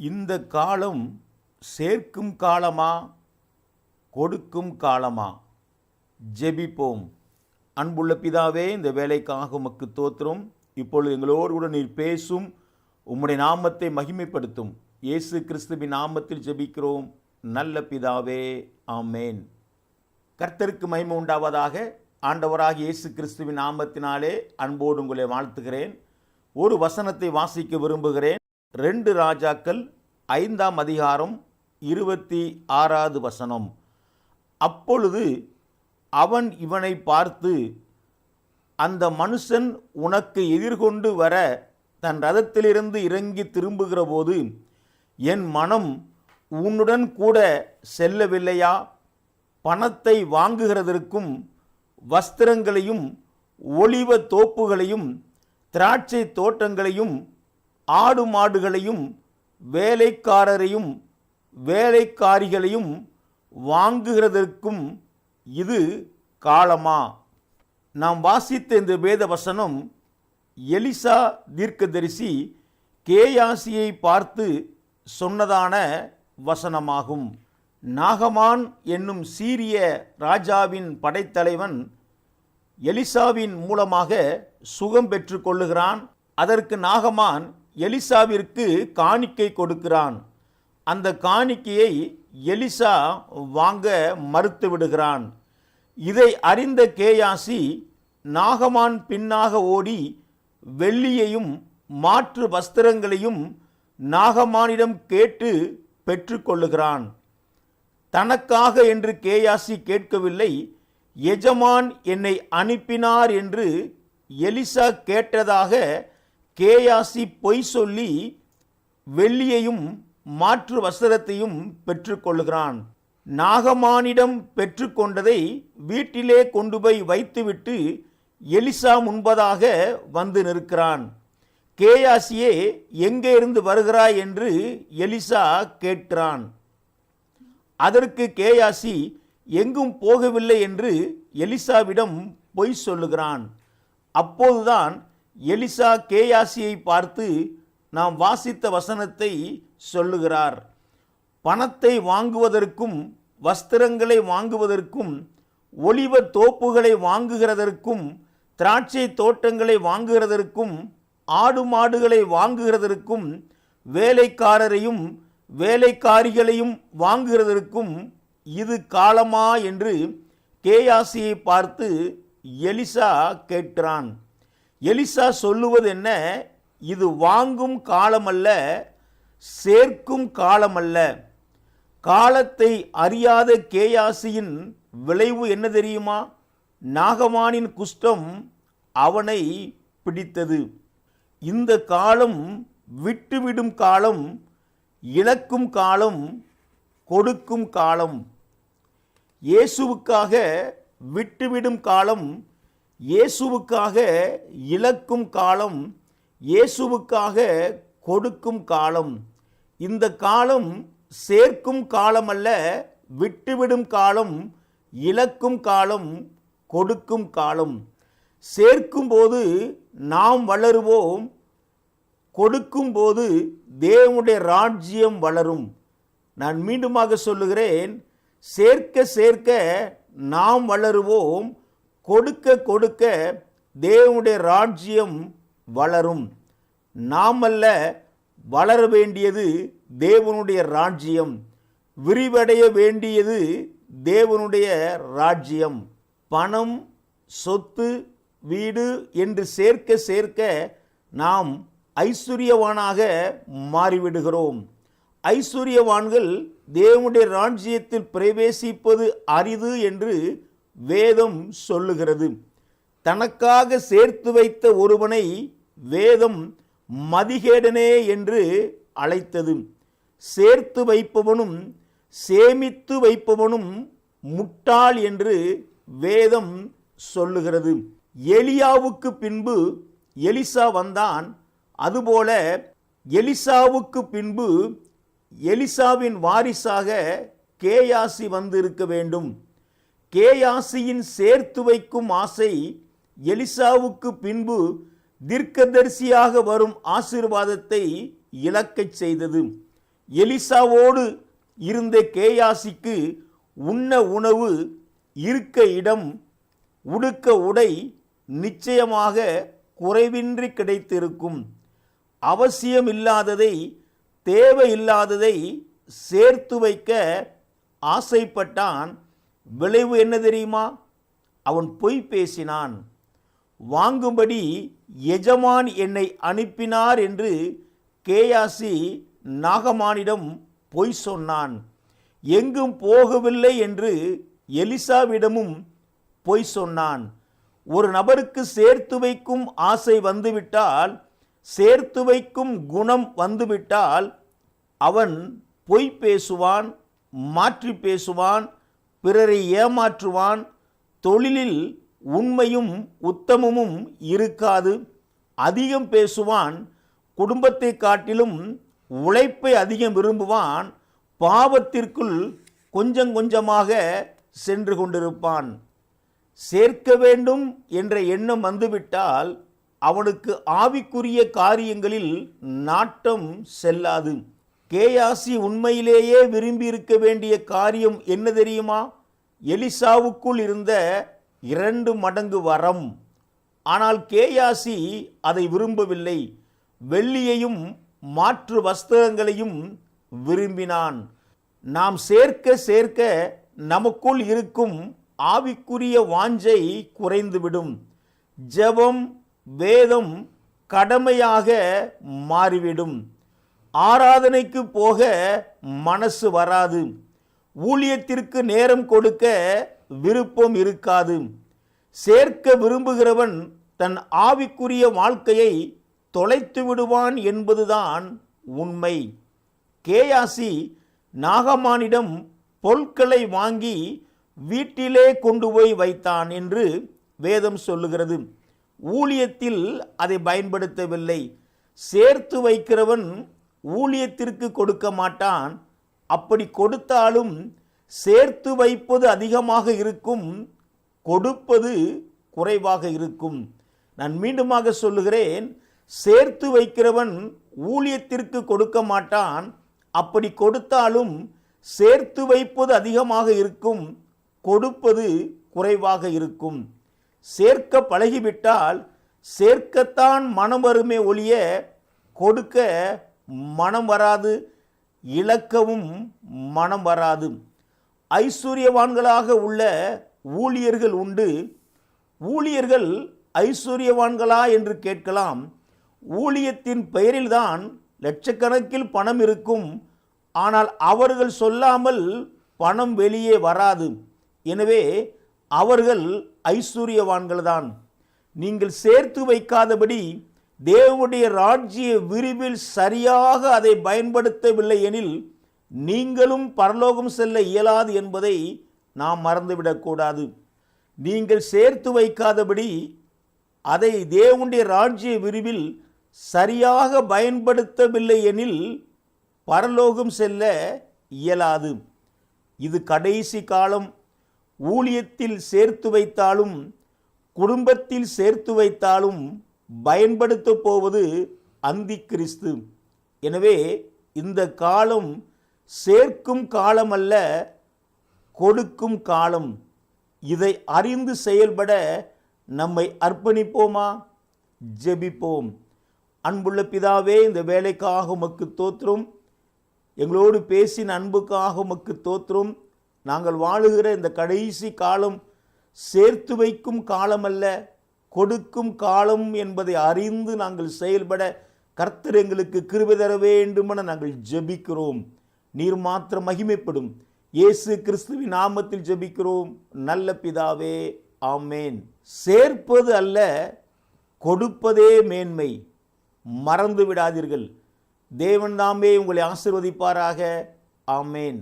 இந்த காலம் சேர்க்கும் காலமா கொடுக்கும் காலமா? ஜெபிப்போம். அன்புள்ள பிதாவே, இந்த வேலைக்காக உமக்கு தோத்திரம். இப்பொழுது எங்களோடு கூட நீர் பேசும், உம்முடைய நாமத்தை மகிமைப்படுத்தும். இயேசு கிறிஸ்துவின் நாமத்தில் ஜெபிக்கிறோம் நல்ல பிதாவே, ஆமேன். கர்த்தருக்கு மகிமை உண்டாவதாக. ஆண்டவராகிய இயேசு கிறிஸ்துவின் நாமத்தினாலே அன்போடு உங்களை வாழ்த்துகிறேன். ஒரு வசனத்தை வாசிக்க விரும்புகிறேன். 2 ராஜாக்கள் 5ஆம் அதிகாரம் 26வது வசனம். அப்பொழுது அவன் இவனை பார்த்து, அந்த மனுஷன் உனக்கு எதிர்கொண்டு வர தன் ரதத்திலிருந்து இறங்கி திரும்புகிற போது என் மனம் உன்னுடன் கூட செல்லவில்லையா? பணத்தை வாங்குகிறதற்கும் வஸ்திரங்களையும் ஒலிவ தோப்புகளையும் திராட்சை தோட்டங்களையும் ஆடு மாடுகளையும் வேலைக்காரரையும் வேலைக்காரிகளையும் வாங்குகிறதற்கும் இது காலமா? நாம் வாசித்த இந்த வேத வசனம் எலிசா தீர்க்கதரிசி கேயாசியை பார்த்து சொன்னதான வசனமாகும். நாகமான் என்னும் சீரிய ராஜாவின் படைத்தலைவன் எலிசாவின் மூலமாக சுகம் பெற்று கொள்ளுகிறான். அதற்கு நாகமான் எலிசாவிற்கு காணிக்கை கொடுக்கிறான். அந்த காணிக்கையை எலிசா வாங்க மறுத்து விடுகிறான். இதை அறிந்த கேயாசி நாகமான் பின்னாக ஓடி வெள்ளியையும் மாற்று வஸ்திரங்களையும் நாகமானிடம் கேட்டு பெற்றுக்கொள்ளுகிறான். தனக்காக என்று கேயாசி கேட்கவில்லை, எஜமான் என்னை அனுப்பினார் என்று எலிசா கேட்டதாக கேயாசி பொய் சொல்லி வெள்ளியையும் மாற்று வஸ்திரத்தையும் பெற்றுக்கொள்கிறான். நாகமானிடம் பெற்றுக்கொண்டதை வீட்டிலே கொண்டு போய் வைத்துவிட்டு எலிசா முன்பதாக வந்து நிற்கிறான். கேயாசியே, எங்கே இருந்து வருகிறாய் என்று எலிசா கேட்கிறான். அதற்கு கேயாசி எங்கும் போகவில்லை என்று எலிசாவிடம் பொய் சொல்லுகிறான். அப்போதுதான் எலிசா கேயாசியை பார்த்து நாம் வாசித்த வசனத்தை சொல்லுகிறார். பணத்தை வாங்குவதற்கும் வஸ்திரங்களை வாங்குவதற்கும் ஒலிவ தோப்புகளை வாங்குகிறதற்கும் திராட்சை தோட்டங்களை வாங்குகிறதற்கும் ஆடு மாடுகளை வாங்குகிறதற்கும் வேலைக்காரரையும் வேலைக்காரிகளையும் வாங்குகிறதற்கும் இது காலமா என்று கேயாசியை பார்த்து எலிசா கேட்கிறான். எலிசா சொல்லுவது என்ன? இது வாங்கும் காலமல்ல, சேர்க்கும் காலமல்ல. காலத்தை அறியாத கேயாசியின் விளைவு என்ன தெரியுமா? நாகமானின் குஷ்டம் அவனை பிடித்தது. இந்த காலம் விட்டுவிடும் காலம், இழக்கும் காலம், கொடுக்கும் காலம். இயேசுவுக்காக விட்டுவிடும் காலம், இயேசுவுக்காக இழக்கும் காலம், இயேசுவுக்காக கொடுக்கும் காலம். இந்த காலம் சேர்க்கும் காலம் அல்ல, விட்டுவிடும் காலம், இழக்கும் காலம், கொடுக்கும் காலம். சேர்க்கும்போது நாம் வளருவோம், கொடுக்கும்போது தேவனுடைய ராஜ்யம் வளரும். நான் மீண்டுமாக சொல்லுகிறேன், சேர்க்க சேர்க்க நாம் வளருவோம், கொடுக்க கொடுக்க தேவனுடைய ராஜ்யம் வளரும். நாம் அல்ல வளர வேண்டியது, தேவனுடைய ராஜ்யம் விரிவடைய வேண்டியது, தேவனுடைய ராஜ்யம். பணம், சொத்து, வீடு என்று சேர்க்க சேர்க்க நாம் ஐஸ்வர்யவானாக மாறிவிடுகிறோம். ஐஸ்வர்யவான்கள் தேவனுடைய ராஜ்யத்தில் பிரவேசிப்பது அரிது என்று வேதம் சொல்லுகிறது. தனக்காக சேர்த்து வைத்த ஒருவனை வேதம் மதிகேடனே என்று அழைத்தது. சேர்த்து வைப்பவனும் சேமித்து வைப்பவனும் முட்டாள் என்று வேதம் சொல்லுகிறது. எலியாவுக்கு பின்பு எலிசா வந்தான். அதுபோல எலிசாவுக்கு பின்பு எலிசாவின் வாரிசாக கேயாசி வந்திருக்க வேண்டும். கேயாசியின் சேர்த்து வைக்கும் ஆசை எலிசாவுக்கு பின்பு தீர்க்கதரிசியாக வரும் ஆசீர்வாதத்தை இழக்கச் செய்தது. எலிசாவோடு இருந்த கேயாசிக்கு உண்ண உணவு, இருக்க இடம், உடுக்க உடை நிச்சயமாக குறைவின்றி கிடைத்திருக்கும். அவசியமில்லாததை, தேவையில்லாததை சேர்த்து வைக்க ஆசைப்பட்டான். விளைவு என்ன தெரியுமா? அவன் பொய் பேசினான். வாங்கும்படி எஜமான் என்னை அனுப்பினார் என்று கேயாசி நாகமானிடம் பொய் சொன்னான். எங்கும் போகவில்லை என்று எலிசாவிடமும் பொய் சொன்னான். ஒரு நபருக்கு சேர்த்து வைக்கும் ஆசை வந்துவிட்டால், சேர்த்து வைக்கும் குணம் வந்துவிட்டால் அவன் பொய் பேசுவான், மாற்றி பேசுவான், பிறரை ஏமாற்றுவான். தொழிலில் உண்மையும் உத்தமமும் இருக்காது. அதிகம் பேசுவான். குடும்பத்தை காட்டிலும் உழைப்பை அதிகம் விரும்புவான். பாவத்திற்குள் கொஞ்சம் கொஞ்சமாக சென்று கொண்டிருப்பான். சேர்க்க வேண்டும் என்ற எண்ணம் வந்துவிட்டால் அவனுக்கு ஆவிக்குரிய காரியங்களில் நாட்டம் செல்லாது. கேயாசி உண்மையிலேயே விரும்பி இருக்க வேண்டிய காரியம் என்ன தெரியுமா? எலிசாவுக்குள் இருந்த 2 மடங்கு வரம். ஆனால் கேயாசி அதை விரும்பவில்லை. வெள்ளியையும் மாற்று வஸ்திரங்களையும் விரும்பினான். நாம் சேர்க்க சேர்க்க நமக்குள் இருக்கும் ஆவிக்குரிய வாஞ்சை குறைந்துவிடும். ஜெபம், வேதம் கடமையாக மாறிவிடும். ஆராதனைக்கு போக மனசு வராது. ஊழியத்திற்கு நேரம் கொடுக்க விருப்பம் இருக்காது. சேர்க்க விரும்புகிறவன் தன் ஆவிக்குரிய வாழ்க்கையை தொலைத்து விடுவான் என்பதுதான் உண்மை. கேயாசி நாகமானிடம் பொருட்களை வாங்கி வீட்டிலே கொண்டு போய் வைத்தான் என்று வேதம் சொல்லுகிறது. ஊழியத்தில் அதை பயன்படுத்தவில்லை. சேர்த்து வைக்கிறவன் ஊழியத்திற்கு கொடுக்க மாட்டான். அப்படி கொடுத்தாலும் சேர்த்து வைப்பது அதிகமாக இருக்கும், கொடுப்பது குறைவாக இருக்கும். நான் மீண்டுமாக சொல்லுகிறேன், சேர்த்து வைக்கிறவன் ஊழியத்திற்கு கொடுக்க மாட்டான். அப்படி கொடுத்தாலும் சேர்த்து வைப்பது அதிகமாக இருக்கும், கொடுப்பது குறைவாக இருக்கும். சேர்க்க பழகிவிட்டால் சேர்க்கத்தான் மனம் வருமே ஒழிய கொடுக்க மனம் வராது, இழக்கவும் மனம் வராது. ஐஸ்வர்யவான்களாக உள்ள ஊழியர்கள் உண்டு. ஊழியர்கள் ஐஸ்வர்யவான்களா என்று கேட்கலாம். ஊழியத்தின் பெயரில்தான் லட்சக்கணக்கில் பணம் இருக்கும். ஆனால் அவர்கள் சொல்லாமல் பணம் வெளியே வராது. எனவே அவர்கள் ஐஸ்வர்யவான்கள்தான். நீங்கள் சேர்த்து வைக்காதபடி தேவனுடைய ராஜ்ய விரிவில் சரியாக அதை பயன்படுத்தவில்லை எனில் நீங்களும் பரலோகம் செல்ல இயலாது என்பதை நாம் மறந்துவிடக்கூடாது. நீங்கள் சேர்த்து வைக்காதபடி அதை தேவனுடைய ராஜ்ய விரிவில் சரியாக பயன்படுத்தவில்லை எனில் பரலோகம் செல்ல இயலாது. இது கடைசி காலம். ஊழியத்தில் சேர்த்து வைத்தாலும் குடும்பத்தில் சேர்த்து வைத்தாலும் பயன்படுத்த போவது அந்தி கிறிஸ்து. எனவே இந்த காலம் சேர்க்கும் காலம் அல்ல, கொடுக்கும் காலம். இதை அறிந்து செயல்பட நம்மை அர்ப்பணிப்போமா? ஜெபிப்போம். அன்புள்ள பிதாவே, இந்த வேலைக்காக உமக்கு தோத்திரம். எங்களோடு பேசின அன்புக்காக உமக்கு தோத்திரம். நாங்கள் வாழுகிற இந்த கடைசி காலம் சேர்த்து வைக்கும் காலம் அல்ல, கொடுக்கும் காலம் என்பதை அறிந்து நாங்கள் செயல்பட கர்த்தர் எங்களுக்கு கிருபை தர வேண்டுமென நாங்கள் ஜெபிக்கிறோம். நீர் மாத்திரம் மகிமைப்படும். இயேசு கிறிஸ்துவின் நாமத்தில் ஜெபிக்கிறோம் நல்ல பிதாவே, ஆமேன். சேர்ப்பது அல்ல, கொடுப்பதே மேன்மை. மறந்து விடாதீர்கள். தேவன் தாமே உங்களை ஆசீர்வதிப்பாராக. ஆமேன்.